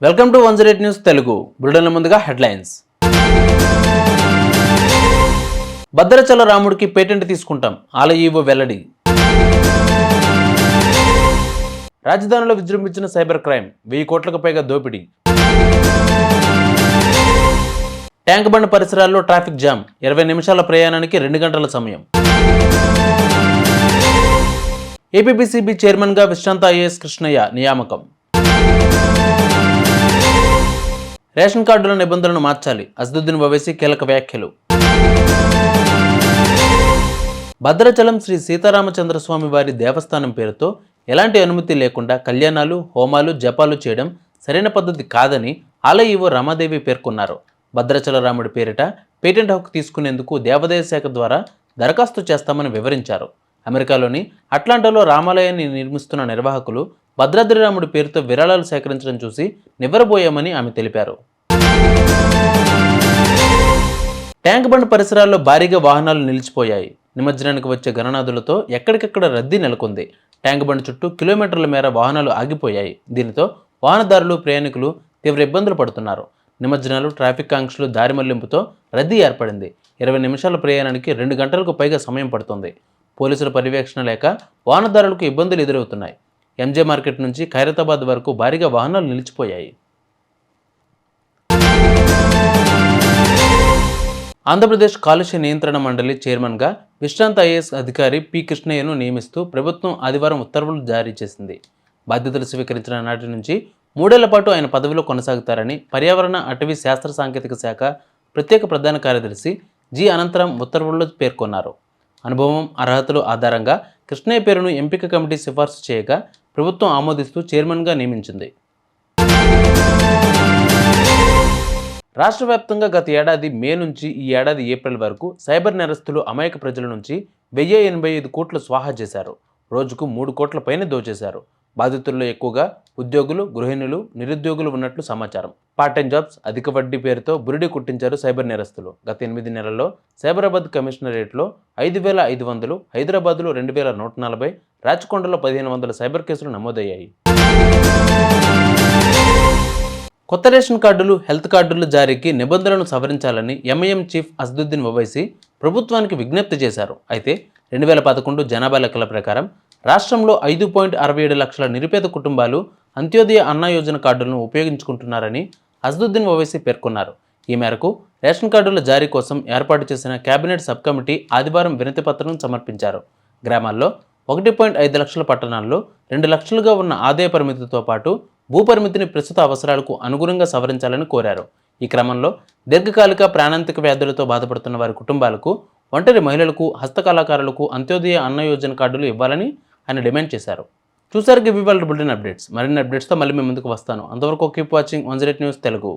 Welcome to 108 news Telugu. బులెటిన్ల ముందుగా headlines. Bhadrachala రాముడికి పేటెంట్ తీసుకుంటాం, ఆలయ ఈవో వెల్లడి. రాజధానిలో విజృంభించిన సైబర్ క్రైమ్, 1000 కోట్లకు పైగా దోపిడీ. ట్యాంక్ బండ్ పరిసరాల్లో ట్రాఫిక్ జామ్, 20 నిమిషాల ప్రయాణానికి 2 గంటల సమయం. ఏపీపీసీబీ చైర్మన్గా విశ్రాంత ఐఏఎస్ కృష్ణయ్య నియామకం. రేషన్ కార్డుల నిబంధనలను మార్చాలి, అసదుద్దీన్ ఓవైసీ కీలక వ్యాఖ్యలు. భద్రాచలం శ్రీ సీతారామచంద్రస్వామి వారి దేవస్థానం పేరుతో ఎలాంటి అనుమతి లేకుండా కళ్యాణాలు, హోమాలు, జపాలు చేయడం సరైన పద్ధతి కాదని ఆలయ ఈవో రమాదేవి పేర్కొన్నారు. భద్రాచల రాముడి పేరిట పేటెంట్ హక్కు తీసుకునేందుకు దేవాదాయ శాఖ ద్వారా దరఖాస్తు చేస్తామని వివరించారు. అమెరికాలోని అట్లాంటాలో రామాలయాన్ని నిర్మిస్తున్న నిర్వాహకులు భద్రాద్రి రాముడి పేరుతో విరాళాలు సేకరించడం చూసి నివ్వెరబోయామని ఆమె తెలిపారు. ట్యాంక్ బండ్ పరిసరాల్లో భారీగా వాహనాలు నిలిచిపోయాయి. నిమజ్జనానికి వచ్చే గణనాథులతో ఎక్కడికక్కడ రద్దీ నెలకొంది. ట్యాంక్ బండ్ చుట్టూ కిలోమీటర్ల మేర వాహనాలు ఆగిపోయాయి. దీనితో వాహనదారులు, ప్రయాణికులు తీవ్ర ఇబ్బందులు పడుతున్నారు. నిమజ్జనాలు, ట్రాఫిక్ ఆంక్షలు, దారి మళ్లింపుతో రద్దీ ఏర్పడింది. 20 నిమిషాల ప్రయాణానికి 2 గంటలకు పైగా సమయం పడుతుంది. పోలీసుల పర్యవేక్షణ లేక వాహనదారులకు ఇబ్బందులు ఎదురవుతున్నాయి. ఎంజే మార్కెట్ నుంచి ఖైరతాబాద్ వరకు భారీగా వాహనాలు నిలిచిపోయాయి. ఆంధ్రప్రదేశ్ కాలుష్య నియంత్రణ మండలి చైర్మన్గా విశ్రాంత ఐఏఎస్ అధికారి పి కృష్ణయ్యను నియమిస్తూ ప్రభుత్వం ఆదివారం ఉత్తర్వులు జారీ చేసింది. బాధ్యతలు స్వీకరించిన నాటి నుంచి 3 ఏళ్ల పాటు ఆయన పదవిలో కొనసాగుతారని పర్యావరణ, అటవీ, శాస్త్ర సాంకేతిక శాఖ ప్రత్యేక ప్రధాన కార్యదర్శి జి అనంతరం ఉత్తర్వుల్లో పేర్కొన్నారు. అనుభవం, అర్హతలు ఆధారంగా కృష్ణయ్య పేరును ఎంపిక కమిటీ సిఫార్సు చేయగా ప్రభుత్వం ఆమోదిస్తూ చైర్మన్గా నియమించింది. రాష్ట్ర వ్యాప్తంగా గత ఏడాది మే నుంచి ఈ ఏడాది ఏప్రిల్ వరకు సైబర్ నేరస్తులు అమాయక ప్రజల నుంచి 1085 కోట్లు స్వాహా చేశారు. రోజుకు 3 కోట్ల పైన దోచేశారు. బాధితుల్లో ఎక్కువగా ఉద్యోగులు, గృహిణులు, నిరుద్యోగులు ఉన్నట్లు సమాచారం. పార్ట్ టైం జాబ్స్, అధిక వడ్డీ పేరుతో బురిడి కుట్టించారు సైబర్ నేరస్తులు. గత 8 నెలల్లో సైబరాబాద్ కమిషనరేట్లో 5500, హైదరాబాద్లో 2140, రాచకొండలో 1500 సైబర్ కేసులు నమోదయ్యాయి. కొత్త రేషన్ కార్డులు, హెల్త్ కార్డుల జారీకి నిబంధనలను సవరించాలని ఎంఐఎం చీఫ్ అసదుద్దీన్ ఓవైసీ ప్రభుత్వానికి విజ్ఞప్తి చేశారు. అయితే 2011 జనాభా లెక్కల ప్రకారం రాష్ట్రంలో 5.67 లక్షల నిరుపేద కుటుంబాలు అంత్యోదయ అన్న యోజన కార్డులను ఉపయోగించుకుంటున్నారని అసదుద్దీన్ ఓవైసీ పేర్కొన్నారు. ఈ మేరకు రేషన్ కార్డుల జారీ కోసం ఏర్పాటు చేసిన కేబినెట్ సబ్ కమిటీ ఆదివారం వినతి పత్రం సమర్పించారు. గ్రామాల్లో 1.5 లక్షల, పట్టణాల్లో 2 లక్షలుగా ఉన్న ఆదాయ పరిమితితో పాటు భూపరిమితిని ప్రస్తుత అవసరాలకు అనుగుణంగా సవరించాలని కోరారు. ఈ క్రమంలో దీర్ఘకాలిక, ప్రాణాంతిక వ్యాధులతో బాధపడుతున్న వారి కుటుంబాలకు, ఒంటరి మహిళలకు, హస్తకళాకారులకు అంత్యోదయ అన్న యోజన కార్డులు ఇవ్వాలని ఆయన డిమాండ్ చేశారు. చూసారు ఇవాళ బులెటిన్ అప్డేట్స్. మరిన్ని అప్డేట్స్తో మళ్ళీ మీ ముందుకు వస్తాను. అంతవరకు కీప్ వాచింగ్ 108 న్యూస్ తెలుగు.